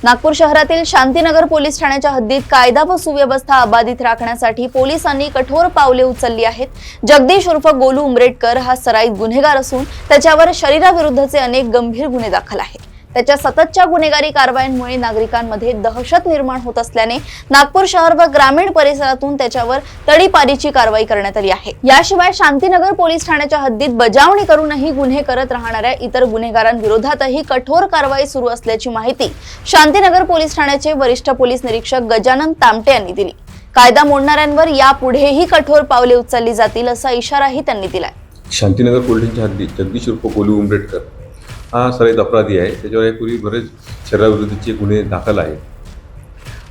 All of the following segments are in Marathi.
नागपूर शहरातील शांतीनगर पोलीस ठाण्याच्या हद्दीत कायदा व सुव्यवस्था अबाधित राखण्यासाठी पोलिसांनी कठोर पावले उचलली आहेत। जगदीश उर्फ गोलू उमरेटकर हा सराईत गुन्हेगार असून त्याच्यावर शरीराविरुद्धचे अनेक गंभीर गुन्हे दाखल आहेत। त्याच्या सततच्या गुन्हेगारी कारवायांमुळे नागरिकांमध्ये दहशत निर्माण होत असल्याने नागपूर शहर व ग्रामीण परिसरातून त्याच्यावर तडीपारीची कारवाई करण्यात आली आहे। याशिवाय शांतीनगर पोलीस ठाण्याच्या हद्दीत बजावणी करूनही गुन्हे करत राहणाऱ्या इतर गुन्हेगारांविरोधातही कठोर कारवाई सुरू असल्याची माहिती शांतीनगर पोलीस ठाण्याचे वरिष्ठ पोलीस निरीक्षक गजानन तामटे यांनी दिली। कायदा मोडणाऱ्यांवर यापुढेही कठोर पावले उचलली जातील असा इशाराही त्यांनी दिलाय। शांतीनगर पोलीस हद्दीत जगदीश उर्फ गोलू उमरेटकर हा सराईत अपराधी आहे। त्याच्यावर यापूर्वी बरेच शरीराविरुद्धचे गुन्हे दाखल आहेत।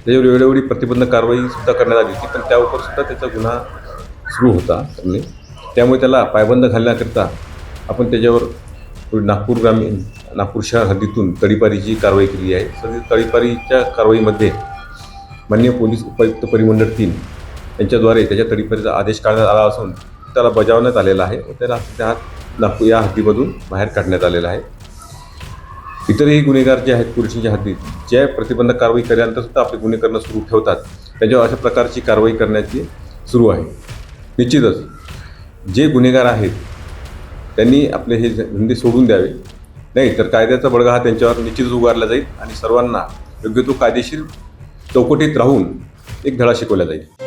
त्याच्यावर वेळोवेळी प्रतिबंधक कारवाई सुद्धा करण्यात आली होती, पण त्यावर सुद्धा त्याचा गुन्हा सुरू होता। त्यामुळे त्याला पायबंद घालण्याकरिता आपण त्याच्यावर नागपूर शहर हद्दीतून तडीपारीची कारवाई केली आहे। सध्या तडीपारीच्या कारवाईमध्ये माननीय पोलीस उपायुक्त परिमंडळ 3 यांच्याद्वारे त्याच्या तडीपारीचा आदेश काढण्यात आला असून त्याला बजावण्यात आलेला आहे व त्याला सध्या नागपूर या हद्दीमधून बाहेर काढण्यात आलेला आहे। इतरही गुन्हेगार जे आहेत पोलिसांच्या हद्दीत ज्या प्रतिबंधक कारवाई केल्यानंतर सुद्धा आपले गुन्हे करणं सुरू ठेवतात, त्याच्यावर अशा प्रकारची कारवाई करण्याची सुरू आहे। निश्चितच जे गुन्हेगार आहेत त्यांनी आपले हे धंदे सोडून द्यावे, नाही तर कायद्याचा बडगा हा त्यांच्यावर निश्चितच उगारला जाईल आणि सर्वांना योग्य तो कायदेशीर चौकटीत राहून एक धडा शिकवला जाईल।